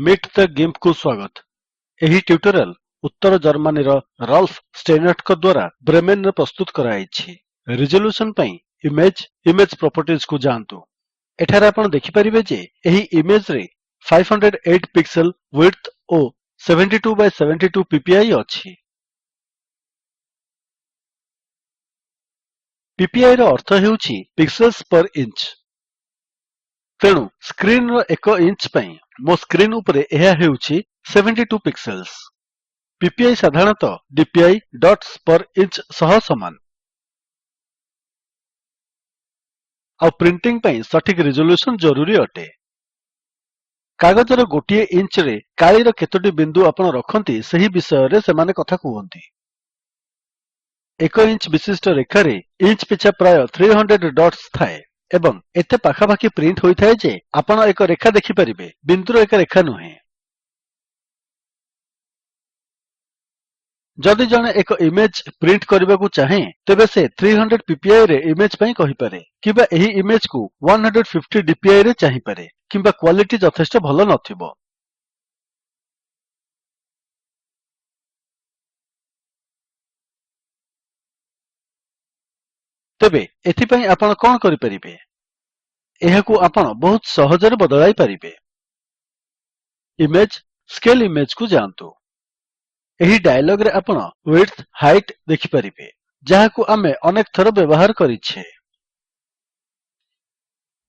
Meet ଦ GIMP କୁ ସ୍ୱାଗତ। ଏହି ଟ୍ୟୁଟୋରିଆଲ ଉତ୍ତର ଜର୍ମାନୀର ରଲ୍ଫ ଷ୍ଟେନର୍ଟଙ୍କ ଦ୍ୱାରା ବ୍ରେମେନ୍ ରେ ପ୍ରସ୍ତୁତ କରାଯାଇଛି। ରିଜଲ୍ୟୁସନ୍ ପାଇଁ ଇମେଜ୍ ପ୍ରପର୍ଟିଜ୍ କୁ ଯାଆନ୍ତୁ। ଏଠାରେ ଆପଣ ଦେଖିପାରିବେ ଯେ ଏହି ଇମେଜ୍ ରେ 508 ପିକ୍ସେଲ ୱିଡ୍ଥ ଓ 72 ବାଇ 72 ପିପିଆଇ ଅଛି। ପିପିଆଇ ର ଅର୍ଥ ହେଉଛି ପିକ୍ସେଲ୍ସ ପର ଇଞ୍ଚ। ତେଣୁ ସ୍କ୍ରିନ୍ ର 1 ଇଞ୍ଚ ପାଇଁ ମୋ ସ୍କ୍ରିନ୍ ଉପରେ ଏହା ହେଉଛି 72 ପିକ୍ସେଲ୍ସ। ପିପିଆଇ ସାଧାରଣତଃ ଡିପିଆଇ ଡଟ୍ସ ପର ଇଞ୍ଚ ସହ ସମାନ। ଆଉ ପ୍ରିଣ୍ଟିଂ ପାଇଁ ସଠିକ ରିଜଲ୍ୟୁସନ୍ ଜରୁରୀ ଅଟେ। କାଗଜର ଗୋଟିଏ ଇଞ୍ଚରେ କାଳିର କେତୋଟି ବିନ୍ଦୁ ଆପଣ ରଖନ୍ତି ସେହି ବିଷୟରେ ସେମାନେ କଥା କୁହନ୍ତି। 1 ଇଞ୍ଚ ବିଶିଷ୍ଟ ରେଖାରେ ଇଞ୍ଚ ପିଛା ପ୍ରାୟ 300 ଡଟ୍ସ ଥାଏ ଏବଂ ଏତେ ପାଖାପାଖି ପ୍ରିଣ୍ଟ ହୋଇଥାଏ ଯେ ଆପଣ ଏକ ରେଖା ଦେଖିପାରିବେ, ବିନ୍ଦୁର ଏକ ରେଖା ନୁହେଁ। ଯଦି ଜଣେ ଏକ ଇମେଜ୍ ପ୍ରିଣ୍ଟ କରିବାକୁ ଚାହେଁ ତେବେ ସେ 300 ପିପିଆଇ ରେ ଇମେଜ୍ ପାଇଁ କହିପାରେ କିମ୍ବା ଏହି ଇମେଜ୍ କୁ 150 ଡିପିଆଇ ରେ ଚାହିଁପାରେ କିମ୍ବା କ୍ୱାଲିଟି ଯଥେଷ୍ଟ ଭଲ ନଥିବ। ତେବେ ଏଥିପାଇଁ ଆପଣ କଣ କରିପାରିବେ? ଏହାକୁ ଆପଣ ବହୁତ ସହଜରେ ବଦଳାଇ ପାରିବେ। ଇମେଜ୍ ସ୍କେଲ୍ ଇମେଜ୍ କୁ ଯାଆନ୍ତୁ। ଏହି ଡାୟଲଗ୍ ରେ ଆପଣ ୱିଡ୍ଥ ହାଇଟ୍ ଦେଖିପାରିବେ, ଯାହାକୁ ଆମେ ଅନେକ ଥର ବ୍ୟବହାର କରିଛେ।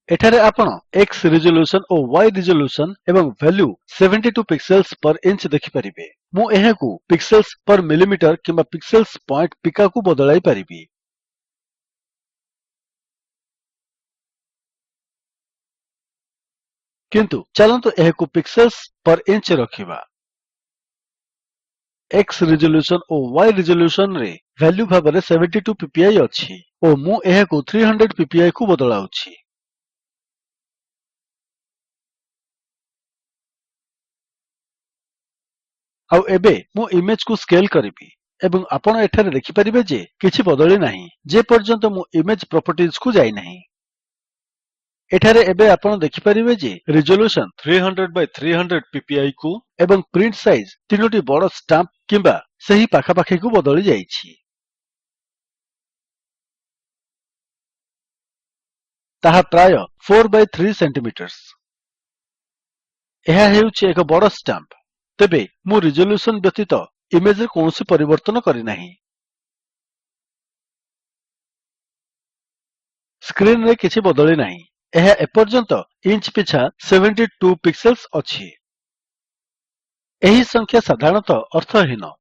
ଏଠାରେ ଆପଣ X ରିଜଲ୍ୟୁସନ୍ ଓ Y ରିଜଲ୍ୟୁସନ୍ ଏବଂ ଭ୍ୟାଲ୍ୟୁ 72 ପିକ୍ସେଲ୍ସ ପର ଇଞ୍ଚ ଦେଖିପାରିବେ। ମୁଁ ଏହାକୁ ପିକ୍ସେଲ୍ସ ପର ମିଲିମିଟର କିମ୍ବା ପିକ୍ସେଲ୍ସ ପଏଣ୍ଟ ପିକାକୁ ବଦଳାଇ ପାରିବି। କିନ୍ତୁ ଚାଲନ୍ତୁ ଏହାକୁ ପିକ୍ସେଲ୍ସ ପର ଇଞ୍ଚ ରଖିବା। X ରିଜଲ୍ୟୁସନ୍ ଓ Y ରିଜଲ୍ୟୁସନ୍ ରେ ଭ୍ୟାଲ୍ୟୁ ଭାବରେ 72 ପିପିଆଇ ଅଛି ଓ ମୁଁ ଏହାକୁ 300 ପିପିଆଇ କୁ ବଦଳାଉଛି। ଆଉ ଏବେ ମୁଁ ଇମେଜ୍ କୁ ସ୍କେଲ୍ କରିବି ଏବଂ ଆପଣ ଏଠାରେ ଦେଖିପାରିବେ ଯେ କିଛି ବଦଳି ନାହିଁ ଯେପର୍ଯ୍ୟନ୍ତ ମୁଁ ଇମେଜ୍ ପ୍ରପର୍ଟିଜ୍ କୁ ଯାଇନାହିଁ। ଏଠାରେ ଏବେ ଆପଣ ଦେଖିପାରିବେ ଯେ ରିଜଲ୍ୟୁସନ୍ 300 ବାଇ 300 ପିପିଆଇ କୁ ଏବଂ ପ୍ରିଣ୍ଟ ସାଇଜ୍ 3ଟି ବଡ ଷ୍ଟାମ୍ପ କିମ୍ବା ସେହି ପାଖାପାଖିକୁ ବଦଳି ଯାଇଛି। ତାହା ପ୍ରାୟ 4 ବାଇ 3 ସେଣ୍ଟିମିଟର୍ସ। ଏହା ହେଉଛି ଏକ ବଡ ଷ୍ଟାମ୍ପ। ତେବେ ମୁଁ ରିଜଲ୍ୟୁସନ୍ ବ୍ୟତୀତ ଇମେଜ୍ ରେ କୌଣସି ପରିବର୍ତ୍ତନ କରିନାହିଁ। ସ୍କ୍ରିନ୍ ରେ କିଛି ବଦଳି ନାହିଁ। ଏହା ଏପର୍ଯ୍ୟନ୍ତ ଇଞ୍ଚ ପିଛା 72 ପିକ୍ସେଲ୍ସ ଅଛି। ଏହି ସଂଖ୍ୟା ସାଧାରଣତଃ ଅର୍ଥହୀନ।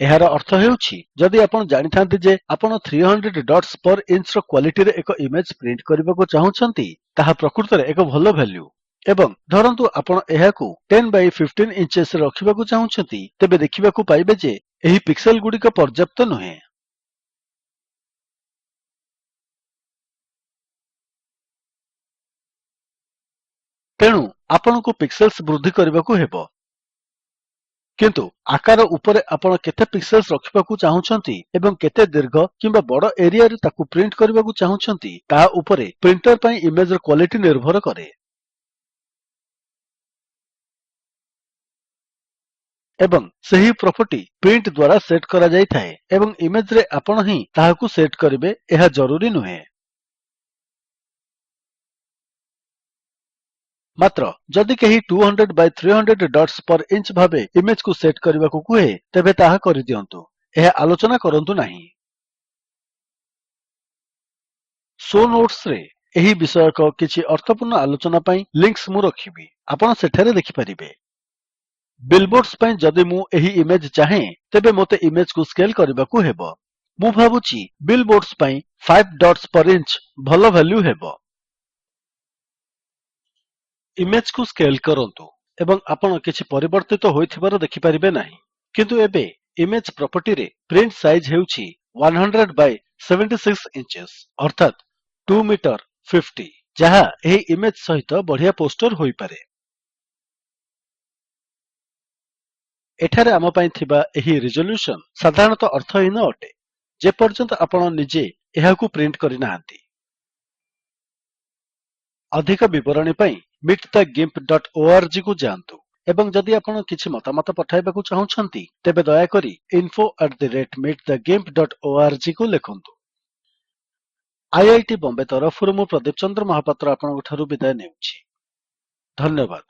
ଏହାର ଅର୍ଥ ହେଉଛି ଯଦି ଆପଣ ଜାଣିଥାନ୍ତି ଯେ ଆପଣ 300 ଡଟ୍ସ ପର ଇଞ୍ଚର କ୍ୱାଲିଟିରେ ଏକ ଇମେଜ୍ ପ୍ରିଣ୍ଟ କରିବାକୁ ଚାହୁଁଛନ୍ତି, ତାହା ପ୍ରକୃତରେ ଏକ ଭଲ ଭ୍ୟାଲ୍ୟୁ। ଏବଂ ଧରନ୍ତୁ ଆପଣ ଏହାକୁ 10 ବାଇ 15 ଇଞ୍ଚେସ୍ ରେ ରଖିବାକୁ ଚାହୁଁଛନ୍ତି, ତେବେ ଦେଖିବାକୁ ପାଇବେ ଯେ ଏହି ପିକ୍ସେଲ୍ ଗୁଡ଼ିକ ପର୍ଯ୍ୟାପ୍ତ ନୁହେଁ। ତେଣୁ ଆପଣଙ୍କୁ ପିକ୍ସେଲ୍ସ ବୃଦ୍ଧି କରିବାକୁ ହେବ। କିନ୍ତୁ ଆକାର ଉପରେ ଆପଣ କେତେ ପିକ୍ସେଲ୍ସ ରଖିବାକୁ ଚାହୁଁଛନ୍ତି ଏବଂ କେତେ ଦୀର୍ଘ କିମ୍ବା ବଡ ଏରିଆରେ ତାକୁ ପ୍ରିଣ୍ଟ କରିବାକୁ ଚାହୁଁଛନ୍ତି, ତାହା ଉପରେ ପ୍ରିଣ୍ଟର ପାଇଁ ଇମେଜ୍ ର କ୍ୱାଲିଟି ନିର୍ଭର କରେ। ଏବଂ ସେହି ପ୍ରପର୍ଟି ପ୍ରିଣ୍ଟ ଦ୍ୱାରା ସେଟ୍ କରାଯାଇଥାଏ ଏବଂ ଇମେଜ୍ ରେ ଆପଣ ହିଁ ତାହାକୁ ସେଟ୍ କରିବେ, ଏହା ଜରୁରୀ ନୁହେଁ। ମାତ୍ର ଯଦି କେହି 200 ବାଇ 300 ଡଟ୍ସ ପର ଇଞ୍ଚ ଭାବେ ଇମେଜ୍ କୁ ସେଟ୍ କରିବାକୁ କୁହେ, ତେବେ ତାହା କରିଦିଅନ୍ତୁ। ଏହା ଆଲୋଚନା କରନ୍ତୁ ନାହିଁ। ଶୋ ନୋଟ୍ସ ରେ ଏହି ବିଷୟକ କିଛି ଅର୍ଥପୂର୍ଣ୍ଣ ଆଲୋଚନା ପାଇଁ ଲିଙ୍କ୍ସ ମୁଁ ରଖିବି। ଆପଣ ସେଠାରେ ଦେଖିପାରିବେ। ବିଲବୋର୍ଡସ୍ ପାଇଁ ଯଦି ମୁଁ ଏହି ଇମେଜ୍ ଚାହେଁ, ତେବେ ମୋତେ ଇମେଜ୍ କୁ ସ୍କେଲ୍ କରିବାକୁ ହେବ। ମୁଁ ଭାବୁଛି ବିଲବୋର୍ଡସ୍ ପାଇଁ 5 ଡଟ୍ସ ପର ଇଞ୍ଚ ଭଲ ଭ୍ୟାଲ୍ୟୁ ହେବ। ଇମେଜ୍ କୁ ସ୍କେଲ୍ କରନ୍ତୁ ଏବଂ ଆପଣ କିଛି ପରିବର୍ତ୍ତିତ ହୋଇଥିବାର ଦେଖିପାରିବେ ନାହିଁ। କିନ୍ତୁ ଏବେ ଇମେଜ୍ ପ୍ରପର୍ଟିରେ ପ୍ରିଣ୍ଟ ସାଇଜ୍ ହେଉଛି 100 ବାଇ 76 ଇଞ୍ଚେସ୍ ଅର୍ଥାତ୍ 2 ମିଟର 50, ଯାହା ଏହି ଇମେଜ୍ ସହିତ ବଢିଆ ପୋଷ୍ଟର ହୋଇପାରେ। ଏଠାରେ ଆମ ପାଇଁ ଥିବା ଏହି ରିଜଲ୍ୟୁସନ୍ ସାଧାରଣତଃ ଅର୍ଥହୀନ ଅଟେ, ଯେପର୍ଯ୍ୟନ୍ତ ଆପଣ ନିଜେ ଏହାକୁ ପ୍ରିଣ୍ଟ କରିନାହାନ୍ତି। ଅଧିକ ବିବରଣୀ ପାଇଁ meetthegimp.org କୁ ଯାଆନ୍ତୁ। ଏବଂ ଯଦି ଆପଣ କିଛି ମତାମତ ପଠାଇବାକୁ ଚାହୁଁଛନ୍ତି ତେବେ ଦୟାକରି info@meetthegimp.org କୁ ଲେଖନ୍ତୁ। ଆଇଆଇଟି ବମ୍ବେ ତରଫରୁ ମୁଁ ପ୍ରଦୀପ ଚନ୍ଦ୍ର ମହାପାତ୍ର ଆପଣଙ୍କଠାରୁ ବିଦାୟ ନେଉଛି। ଧନ୍ୟବାଦ।